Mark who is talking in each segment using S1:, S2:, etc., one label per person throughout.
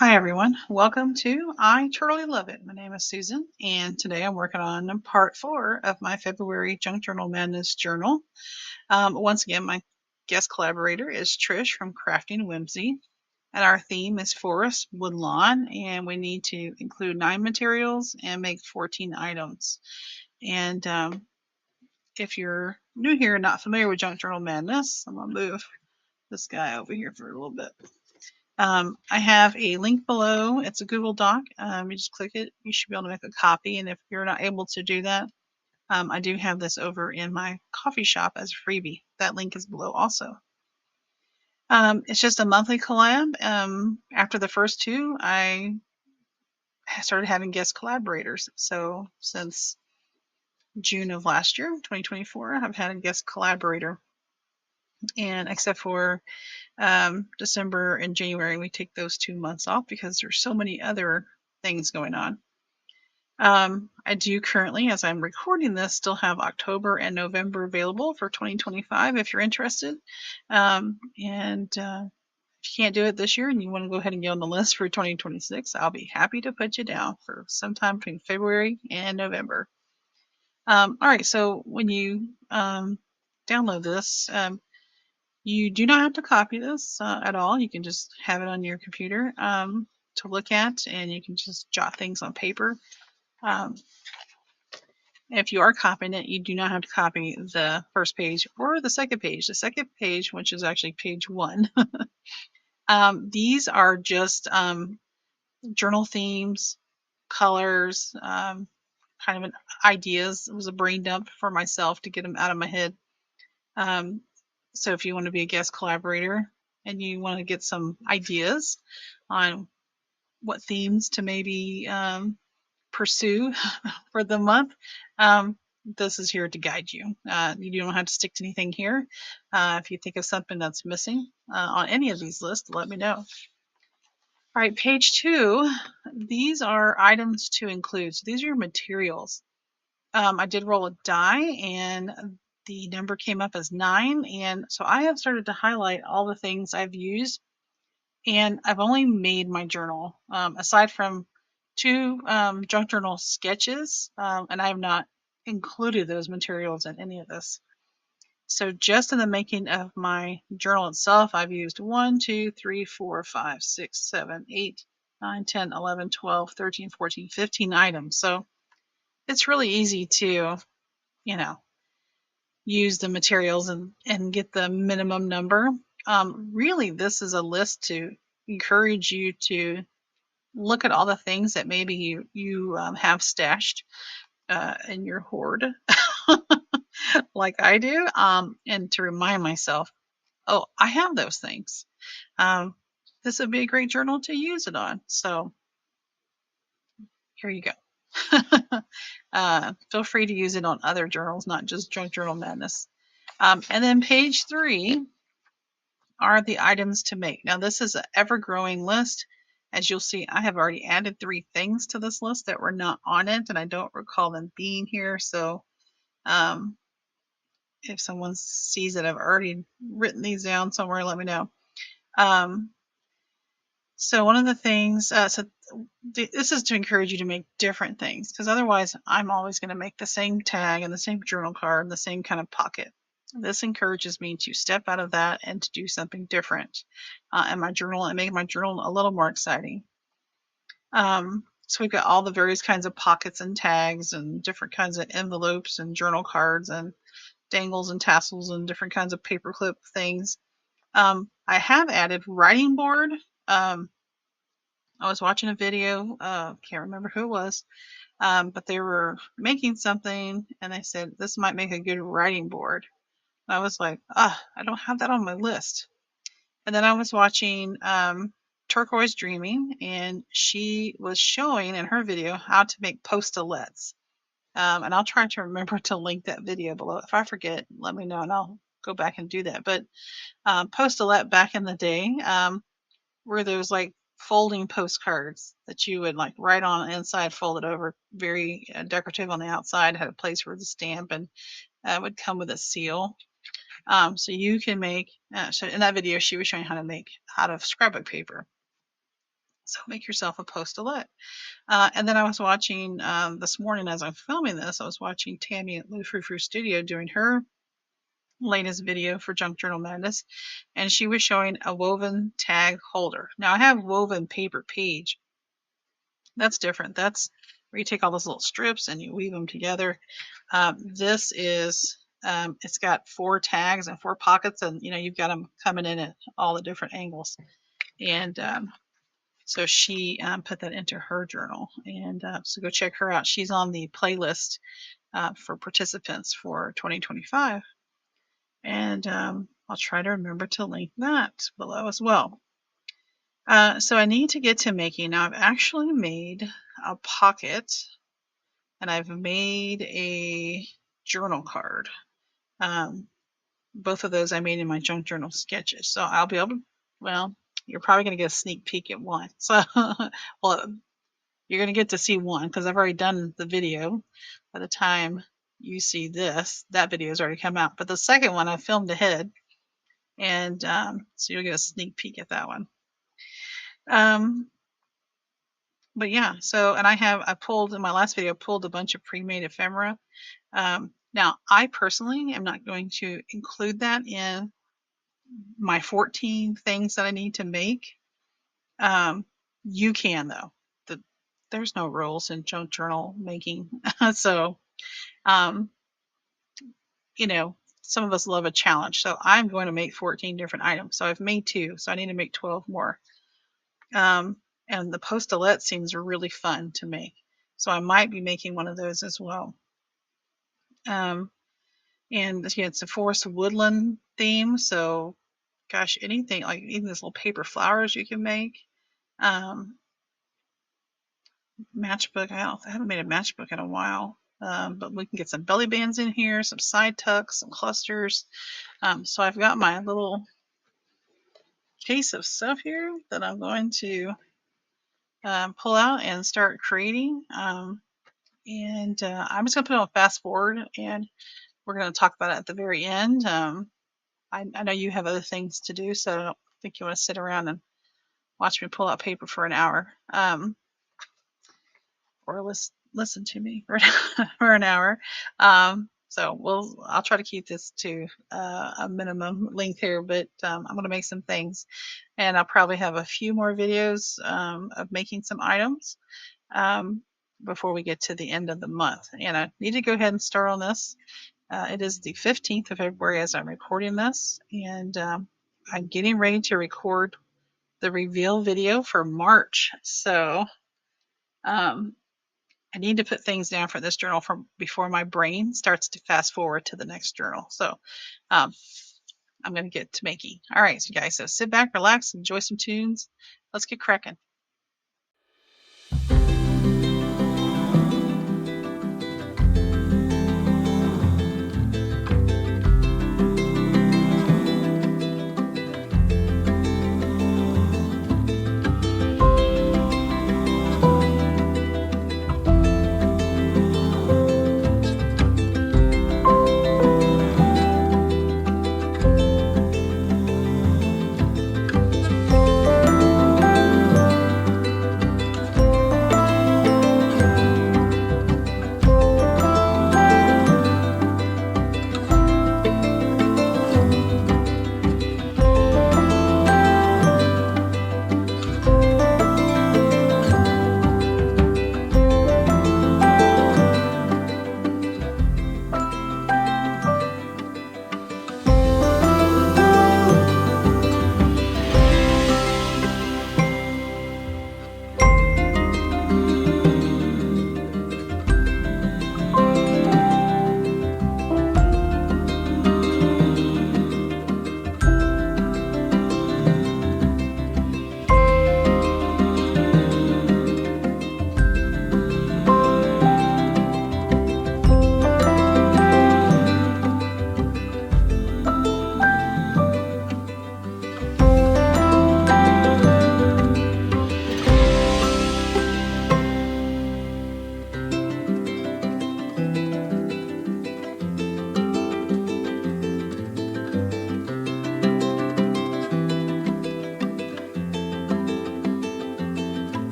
S1: Hi everyone, welcome to I Totally Love It. My name is Susan and today I'm working on part 4 of my February Junk Journal Madness journal. Once again, my guest collaborator is Trish from Crafting Whimsy and our theme is Forest Wood Lawn and we need to include 9 materials and make 14 items. And if you're new here and not familiar with Junk Journal Madness, I'm going to move this guy over here for a little bit. I have a link below. It's a Google Doc. You just click it. You should be able to make a copy. And if you're not able to do that, I do have this over in my coffee shop as a freebie. That link is below also. It's just a monthly collab. After the first 2, I started having guest collaborators. So since June of last year, 2024, I've had a guest collaborator. And except for December and January, we take those 2 months off because there's so many other things going on. I do currently, as I'm recording this, still have October and November available for 2025 if you're interested. If you can't do it this year and you want to go ahead and get on the list for 2026, I'll be happy to put you down for sometime between February and November. All right, so when you download this, you do not have to copy this at all. You can just have it on your computer to look at, and you can just jot things on paper. If you are copying it, you do not have to copy the first page or the second page. The second page, which is actually page 1, these are just journal themes, colors, kind of ideas. It was a brain dump for myself to get them out of my head. So if you want to be a guest collaborator and you want to get some ideas on what themes to maybe pursue for the month, this is here to guide you. You don't have to stick to anything here. If you think of something that's missing on any of these lists, let me know. All right, page 2, these are items to include. So these are your materials. I did roll a die and the number came up as 9, and so I have started to highlight all the things I've used, and I've only made my journal aside from 2 junk journal sketches, and I have not included those materials in any of this. So just in the making of my journal itself, I've used 1, 2, 3, 4, 5, 6, 7, 8, 9, 10, 11, 12, 13, 14, 15 items. So it's really easy to, use the materials and get the minimum number. Really, this is a list to encourage you to look at all the things that maybe you have stashed in your hoard, like I do, and to remind myself, oh, I have those things. This would be a great journal to use it on. So here you go. Feel free to use it on other journals, not just Junk Journal Madness. And then page 3 are the items to make. Now this is an ever-growing list. As you'll see, I have already added 3 things to this list that were not on it, and I don't recall them being here. So if someone sees that I've already written these down somewhere, let me know. So one of the things, this is to encourage you to make different things, because otherwise I'm always going to make the same tag and the same journal card and the same kind of pocket. This encourages me to step out of that and to do something different in my journal and make my journal a little more exciting. So we've got all the various kinds of pockets and tags and different kinds of envelopes and journal cards and dangles and tassels and different kinds of paperclip things. I have added writing board. I was watching a video, can't remember who it was, but they were making something and they said, this might make a good writing board. I was like, I don't have that on my list. And then I was watching Turquoise Dreaming, and she was showing in her video how to make postalettes. And I'll try to remember to link that video below. If I forget, let me know and I'll go back and do that. But Postalette back in the day, were those like folding postcards that you would like write on the inside, fold it over, very decorative on the outside, had a place for the stamp, and would come with a seal. So you can make, so in that video, she was showing how to make out of scrapbook paper. So make yourself a Postalette. And then I was watching this morning as I'm filming this, I was watching Tammy at Lou Frou Frou Studio doing her latest video for Junk Journal Madness, and she was showing a woven tag holder. Now I have woven paper page. That's different. That's where you take all those little strips and you weave them together. This is it's got 4 tags and 4 pockets, and you've got them coming in at all the different angles. And so she put that into her journal, and so go check her out. She's on the playlist for participants for 2025, and I'll try to remember to link that below as well. So I need to get to making. Now I've actually made a pocket, and I've made a journal card. Both of those I made in my junk journal sketches. So I'll be able to, well, you're probably going to get a sneak peek at one. So, well, you're going to get to see one because I've already done the video. By the time you see this, that video has already come out. But the second one I filmed ahead, and so you'll get a sneak peek at that one. But yeah, so, and I pulled in my last video, pulled a bunch of pre-made ephemera. Now I personally am not going to include that in my 14 things that I need to make. You can though. There's no rules in junk journal making. So, some of us love a challenge. So I'm going to make 14 different items. So I've made 2, so I need to make 12 more. And the Postalette seems really fun to make. So I might be making one of those as well. And it's a forest woodland theme. So gosh, anything, like even these little paper flowers you can make. Matchbook, I haven't made a matchbook in a while. But we can get some belly bands in here, some side tucks, some clusters. So I've got my little case of stuff here that I'm going to pull out and start creating. I'm just going to put it on fast forward, and we're going to talk about it at the very end. I know you have other things to do, so I don't think you want to sit around and watch me pull out paper for an hour. Or listen to me for an hour. So I'll try to keep this to a minimum length here, but I'm going to make some things, and I'll probably have a few more videos of making some items before we get to the end of the month. And I need to go ahead and start on this. It is the 15th of February as I'm recording this, and I'm getting ready to record the reveal video for March. So I need to put things down for this journal before my brain starts to fast forward to the next journal. So I'm going to get to making. All right, so guys, so sit back, relax, enjoy some tunes. Let's get cracking.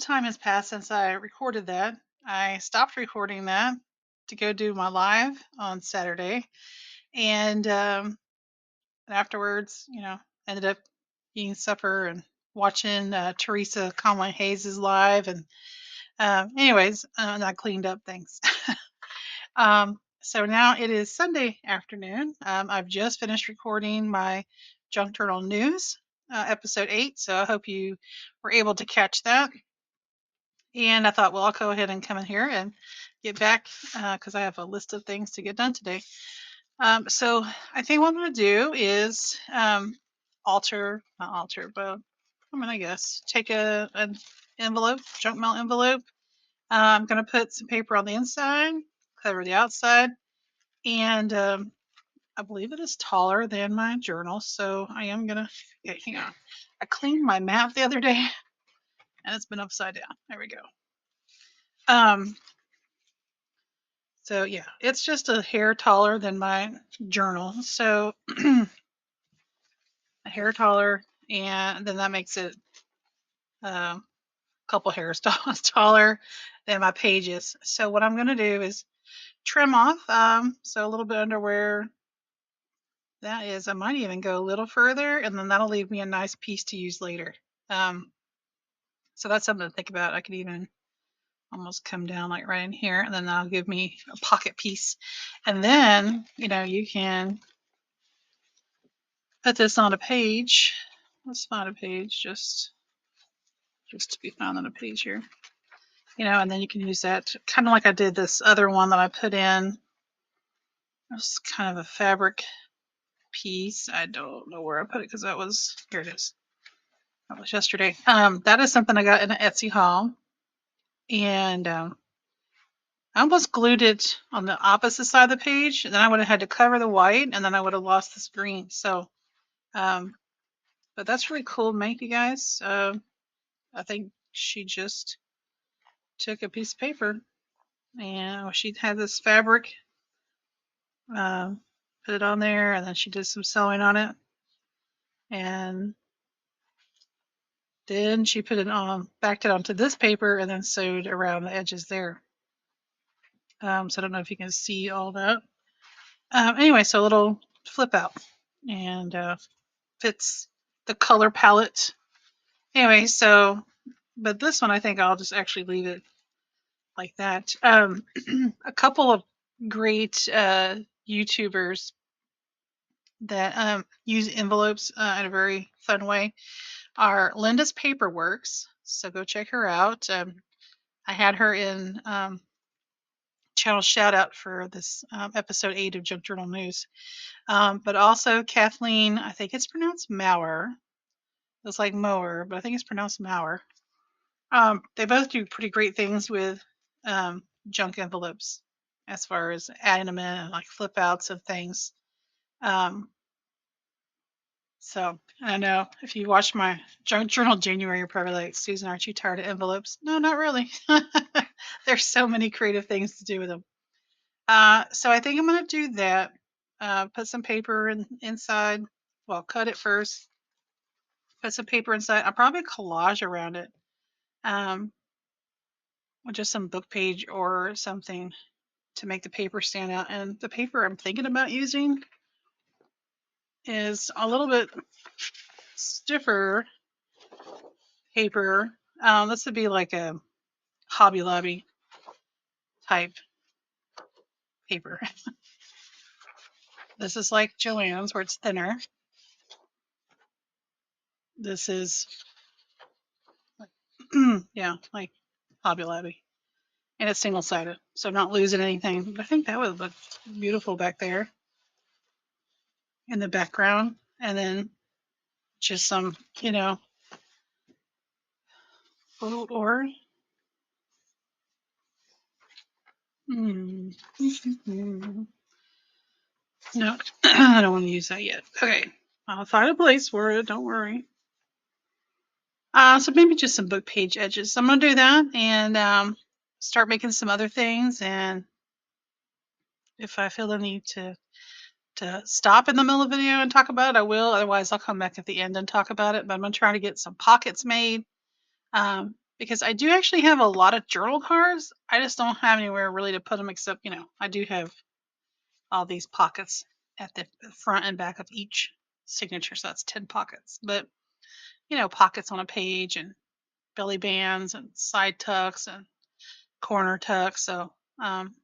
S1: time has passed since I recorded that. I stopped recording that to go do my live on Saturday, and afterwards, ended up eating supper and watching Teresa Conway Hayes' live, and and I cleaned up things. So now it is Sunday afternoon. I've just finished recording my Junk Journal News, episode 8, so I hope you were able to catch that. And I thought, well, I'll go ahead and come in here and get back because I have a list of things to get done today. So I think what I'm going to do is not alter, but I guess take an envelope, junk mail envelope. I'm going to put some paper on the inside, cover the outside, and I believe it is taller than my journal, so I am going to, okay, hang on. I cleaned my mat the other day, and it's been upside down. There we go. So yeah, it's just a hair taller than my journal. So a hair taller, and then that makes it a couple hairs taller than my pages. So what I'm going to do is trim off, so a little bit under where that is. I might even go a little further, and then that'll leave me a nice piece to use later. So that's something to think about. I could even almost come down like right in here, and then that'll give me a pocket piece. And then, you can put this on a page. Let's find a page just to be found on a page here. And then you can use that kind of like I did this other one that I put in. It was kind of a fabric piece. I don't know where I put it because that was, here it is. That was yesterday. That is something I got in an Etsy haul. And I almost glued it on the opposite side of the page. And then I would have had to cover the white, and then I would have lost this green. So, but that's really cool to make, you guys. I think she just took a piece of paper and she had this fabric, put it on there, and then she did some sewing on it, and then she put it on, backed it onto this paper, and then sewed around the edges there. So I don't know if you can see all that. Anyway, so a little flip out, and fits the color palette. Anyway, so, but this one I think I'll just actually leave it like that. A couple of great YouTubers that use envelopes in a very fun way are Linda's Paperworks. So go check her out. I had her in channel shout out for this episode 8 of Junk Journal News. But also Kathleen, I think it's pronounced Maurer. It's like mower, but I think it's pronounced Maurer. They both do pretty great things with junk envelopes as far as adding them in and like flip outs and things. So I know if you watch my junk journal January, you're probably like, Susan, aren't you tired of envelopes? No, not really. There's so many creative things to do with them. So I think I'm going to do that. Put some paper inside. Well, cut it first. Put some paper inside. I'll probably collage around it. With just some book page or something to make the paper stand out. And the paper I'm thinking about using is a little bit stiffer paper. This would be like a Hobby Lobby type paper. This is like Joann's where it's thinner. This is yeah, like Hobby Lobby. And it's single-sided, so I'm not losing anything. But I think that would look beautiful back there in the background. And then just some, or no, I don't want to use that yet. Okay, I'll find a place for it. Don't worry. So maybe just some book page edges. So I'm gonna do that and start making some other things. And if I feel the need to stop in the middle of the video and talk about it, I will. Otherwise, I'll come back at the end and talk about it. But I'm gonna try to get some pockets made. because I do actually have a lot of journal cards. I just don't have anywhere really to put them except, I do have all these pockets at the front and back of each signature. So that's 10 pockets. But, pockets on a page and belly bands and side tucks and corner tucks. So I'm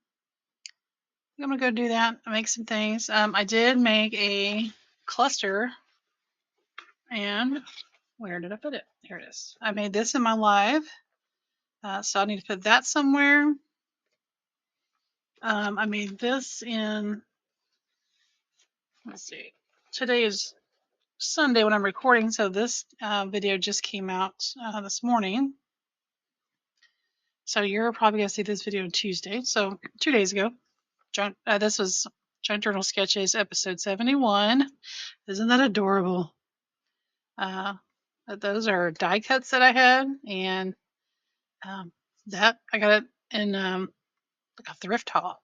S1: going to go do that and make some things. I did make a cluster. And where did I put it? Here it is. I made this in my live. So I need to put that somewhere. I made this in, let's see, today is Sunday when I'm recording, so this video just came out this morning. So you're probably going to see this video on Tuesday. So 2 days ago, this was Junk Journal Sketches episode 71. Isn't that adorable? Those are die cuts that I had, and that I got it in like a thrift haul.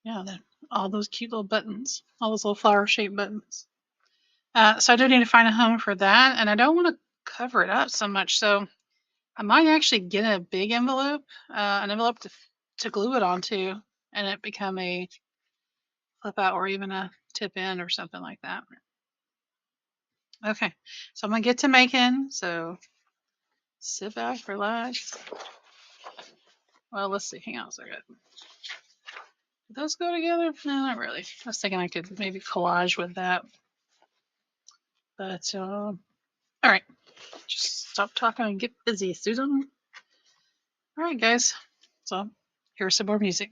S1: Yeah, all those cute little buttons, all those little flower shaped buttons. So I do need to find a home for that, and I don't want to cover it up so much. So I might actually get a big envelope, an envelope to glue it onto, and it become a flip out or even a tip in or something like that. Okay, so I'm gonna get to making. So sit back, relax. Well, let's see. Hang on a second. Do those go together? No, not really. I was thinking I could maybe collage with that. But, all right. Just stop talking and get busy, Susan. All right, guys. So, here's some more music.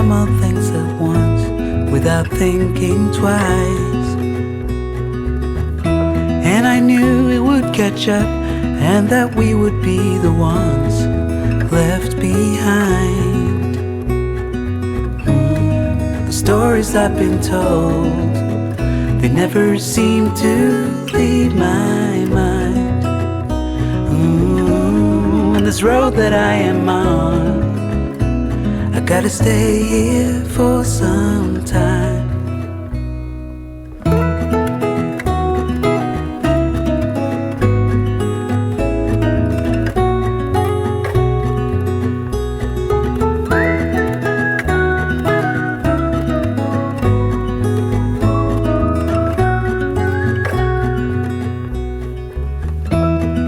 S2: time all things at once without thinking twice. And I knew it would catch up and that we would be the ones left behind. The stories I've been told, they never seem to leave my mind. And this road that I am on, I gotta stay here for some time.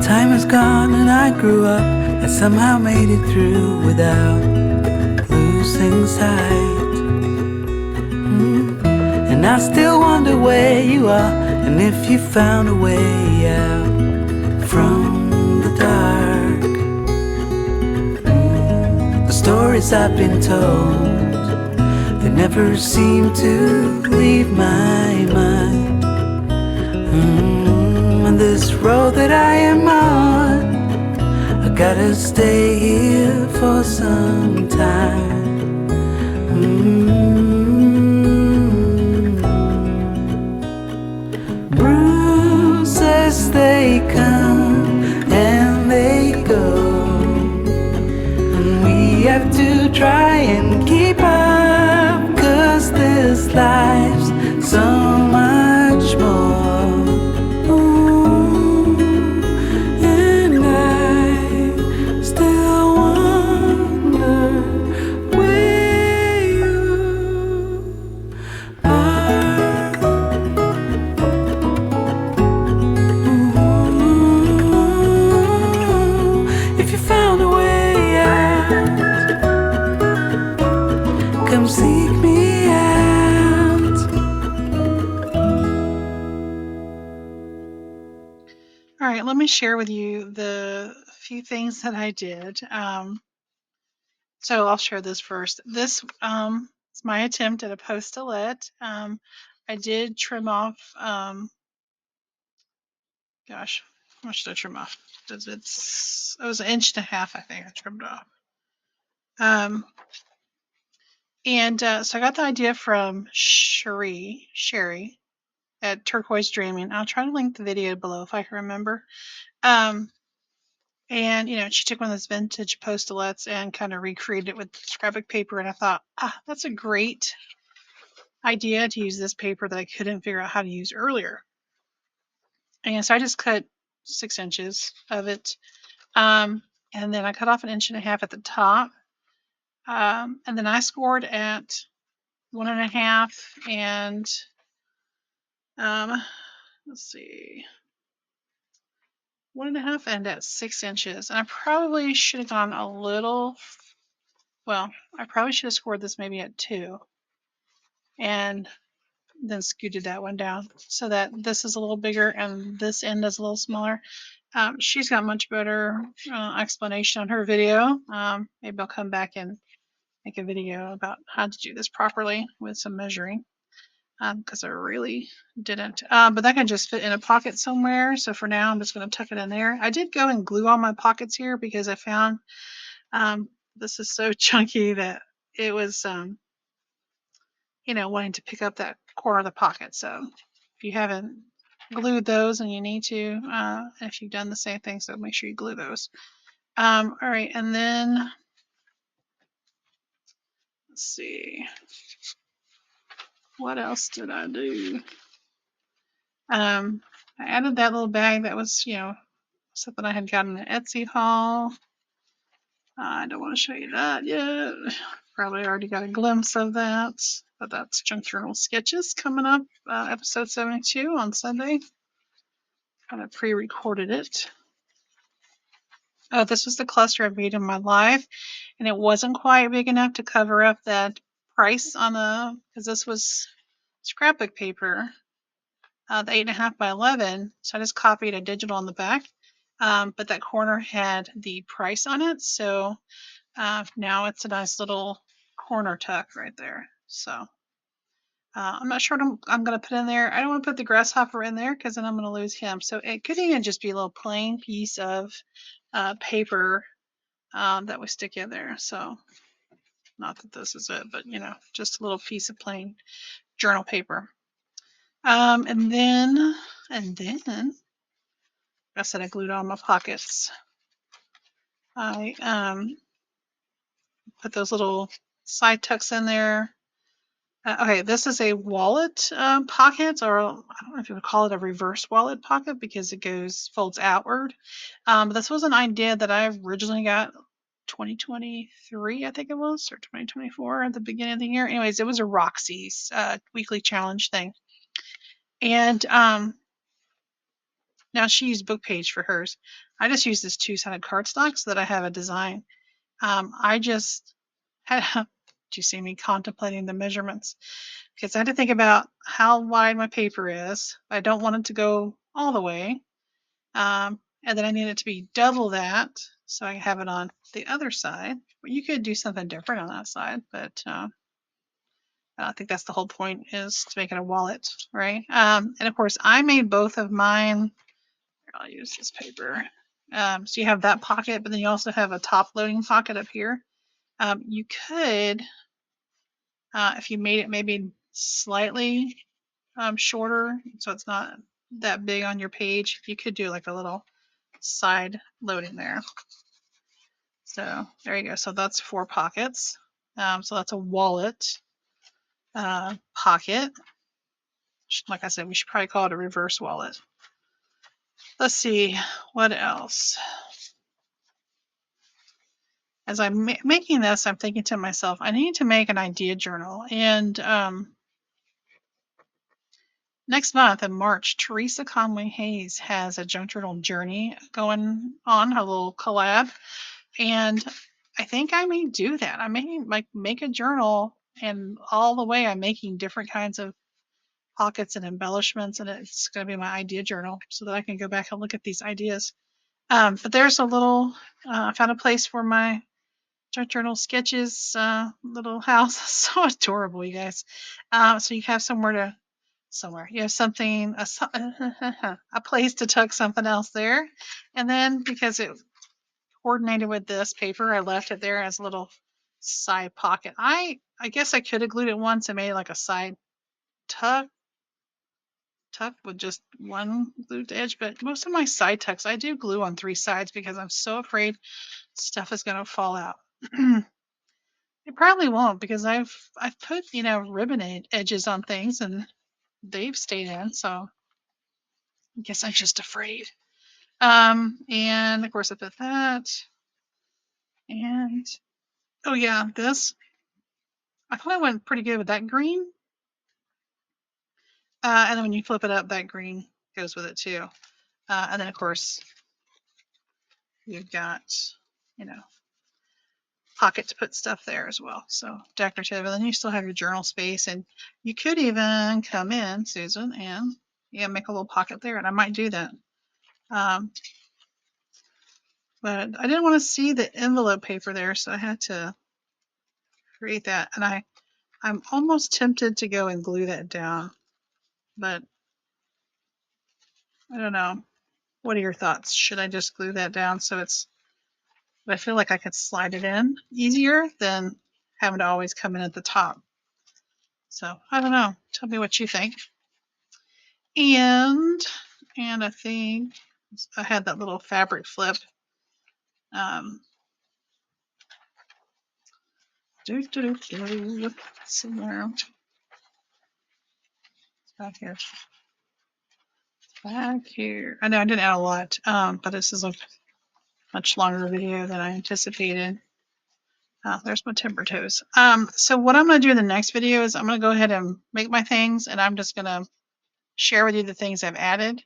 S2: Time is gone and I grew up. I somehow made it through without losing sight. And I still wonder where you are, and if you found a way out from the dark. The stories I've been told, they never seem to leave my mind. And this road that I am on, I gotta stay here for some time. Bruises, they come and they go, and we have to try and keep up, 'cause this life's so much more. Seek me out.
S1: All right, let me share with you the few things that I did. So I'll share this first. This is my attempt at a Postalette. I did trim off, gosh, how much did I trim off? It was 1.5 inches, I think I trimmed off. So I got the idea from Sherry at Turquoise Dreaming. I'll try to link the video below if I can remember. And she took one of those vintage Postalettes and kind of recreated it with scrapbook paper. And I thought, that's a great idea to use this paper that I couldn't figure out how to use earlier. And so I just cut 6 inches of it. And then I cut off 1.5 inches at the top. And then I scored at 1.5 and let's see, 1.5 and at 6 inches. And I probably should have gone a little, well, I probably should have scored this maybe at 2 and then scooted that one down so that this is a little bigger and this end is a little smaller. She's got much better explanation on her video. Maybe I'll come back and make a video about how to do this properly with some measuring, because I really didn't. But that can just fit in a pocket somewhere. So for now, I'm just going to tuck it in there. I did go and glue all my pockets here because I found this is so chunky that it was, wanting to pick up that corner of the pocket. So if you haven't glued those and you need to, if you've done the same thing, so make sure you glue those. All right, and then let's see, what else did I do? I added that little bag that was, something I had gotten in an Etsy haul. I don't want to show you that yet. Probably already got a glimpse of that, but that's Junk Journal Sketches coming up, episode 72 on Sunday. Kind of pre-recorded it. Oh, this was the cluster I made in my life, and it wasn't quite big enough to cover up that price on because this was scrapbook paper, the 8.5 by 11. So I just copied a digital on the back, but that corner had the price on it. So now it's a nice little corner tuck right there. So I'm not sure what I'm going to put in there. I don't want to put the grasshopper in there because then I'm going to lose him. So it could even just be a little plain piece of paper that we stick in there. So not that this is it, but just a little piece of plain journal paper. And then I said I glued on my pockets. I put those little side tucks in there. Okay, this is a wallet pocket, or I don't know if you would call it a reverse wallet pocket because it folds outward. But this was an idea that I originally got 2023, I think it was, or 2024 at the beginning of the year. Anyways, it was a Roxy's weekly challenge thing. And now she used book page for hers. I just used this two-sided cardstock so that I have a design. I just had, do you see me contemplating the measurements? Because I had to think about how wide my paper is. I don't want it to go all the way. And then I need it to be double that so I have it on the other side. But you could do something different on that side, but I think that's the whole point, is to make it a wallet, right? And of course, I made both of mine. I'll use this paper. So you have that pocket, but then you also have a top loading pocket up here. You could, if you made it maybe slightly shorter, so it's not that big on your page, you could do like a little side loading there. So there you go. So that's 4 pockets. So that's a wallet pocket. Like I said, we should probably call it a reverse wallet. Let's see what else. As I'm making this, I'm thinking to myself, I need to make an idea journal. And next month in March, Teresa Conway Hayes has a junk journal journey going on, a little collab. And I think I may do that. I may make a journal, and all the way I'm making different kinds of pockets and embellishments, and it's going to be my idea journal so that I can go back and look at these ideas. But there's a little, I found a place for my junk journal sketches, little house. So adorable, you guys. So you have you have something, a place to tuck something else there. And then because it coordinated with this paper, I left it there as a little side pocket. I guess I could have glued it once and made like a side tuck with just one glued edge, but most of my side tucks I do glue on 3 sides because I'm so afraid stuff is going to fall out. It probably won't, because I've put ribbon edges on things and they've stayed in, so I guess I'm just afraid. And of course I put that, and oh yeah, this, I thought I went pretty good with that green. And then when you flip it up, that green goes with it too. And then of course you've got, pocket to put stuff there as well. So decorative. And then you still have your journal space, and you could even come in, Susan, and make a little pocket there. And I might do that. But I didn't want to see the envelope paper there, so I had to create that. And I'm almost tempted to go and glue that down, but I don't know. What are your thoughts? Should I just glue that down so I feel like I could slide it in easier than having to always come in at the top. So I don't know. Tell me what you think. And I think I had that little fabric flip. Somewhere. It's back here. Back here. I know I didn't add a lot, but this is a much longer video than I anticipated. There's my timber toes. So what I'm going to do in the next video is I'm going to go ahead and make my things, and I'm just going to share with you the things I've added,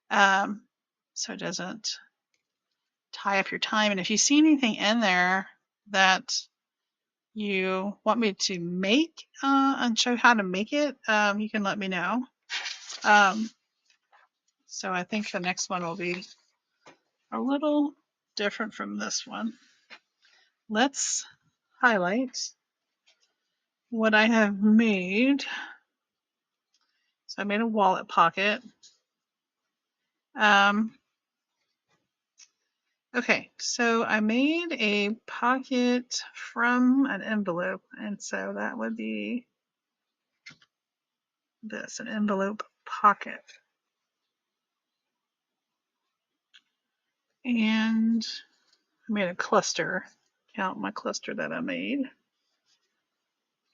S1: so it doesn't tie up your time. And if you see anything in there that you want me to make and show how to make it, you can let me know. So I think the next one will be a little different from this one. Let's highlight what I have made. So I made a wallet pocket. Okay, so I made a pocket from an envelope, and so that would be this, an envelope pocket. And I made a cluster. Count my cluster that I made.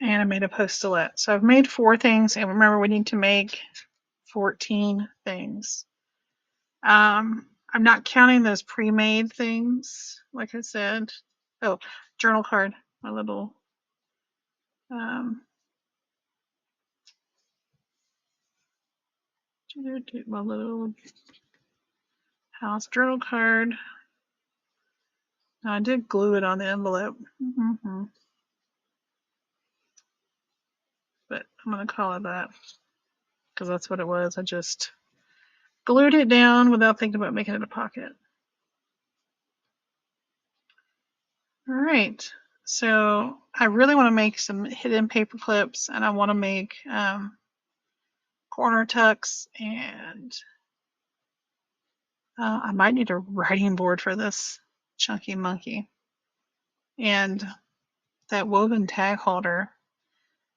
S1: And I made a postalette. So I've made 4 things, and remember we need to make 14 things. I'm not counting those pre-made things, like I said. Oh, journal card, my little my little house journal card. Now, I did glue it on the envelope. But I'm going to call it that because that's what it was. I just glued it down without thinking about making it a pocket. All right. So I really want to make some hidden paper clips, and I want to make corner tucks, and I might need a writing board for this chunky monkey. And that woven tag holder,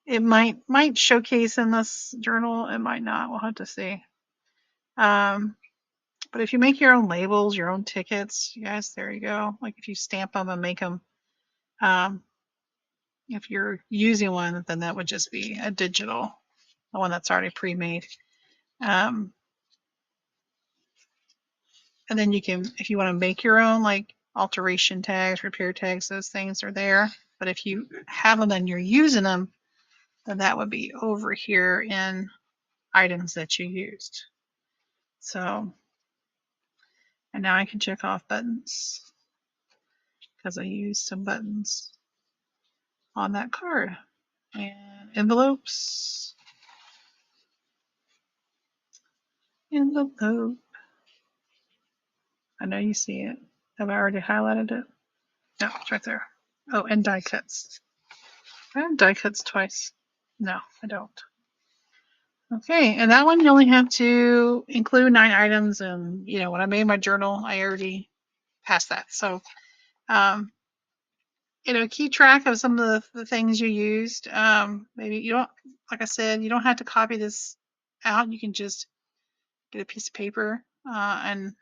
S1: it might showcase in this journal. It might not. We'll have to see. But if you make your own labels, your own tickets, you guys, there you go. Like if you stamp them and make them, if you're using one, then that would just be a digital, the one that's already pre-made. And then you can, if you want to make your own, like alteration tags, repair tags, those things are there. But if you have them and you're using them, then that would be over here in items that you used. So, and now I can check off buttons because I used some buttons on that card. And envelopes. Envelope. I know you see it. Have I already highlighted it? No, it's right there. Oh, and die cuts. I have die cuts twice. No, I don't. Okay, and that one you only have to include 9 items, and you know, when I made my journal, I already passed that. So, you know, keep track of some of the things you used. Maybe you don't, like I said, you don't have to copy this out. You can just get a piece of paper, and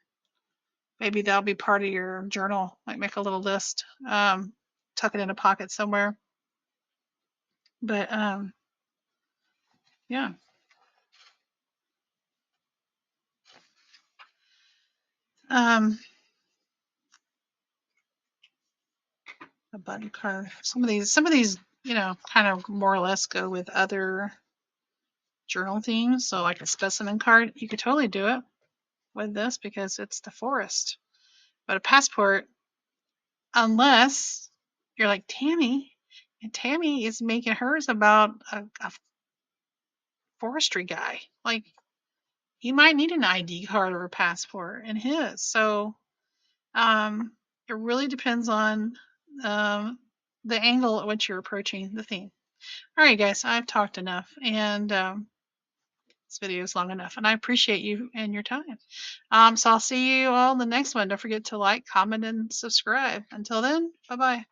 S1: maybe that'll be part of your journal. Like make a little list, tuck it in a pocket somewhere. But yeah. A button card. Some of these, you know, kind of more or less go with other journal themes. So like a specimen card, you could totally do it with this because it's the forest. But a passport, unless you're like Tammy, and Tammy is making hers about a forestry guy. Like he might need an ID card or a passport in his. So it really depends on the angle at which you're approaching the theme. All right, guys, I've talked enough, and this video is long enough, and I appreciate you and your time. So I'll see you all in the next one. Don't forget to like, comment, and subscribe. Until then, bye-bye.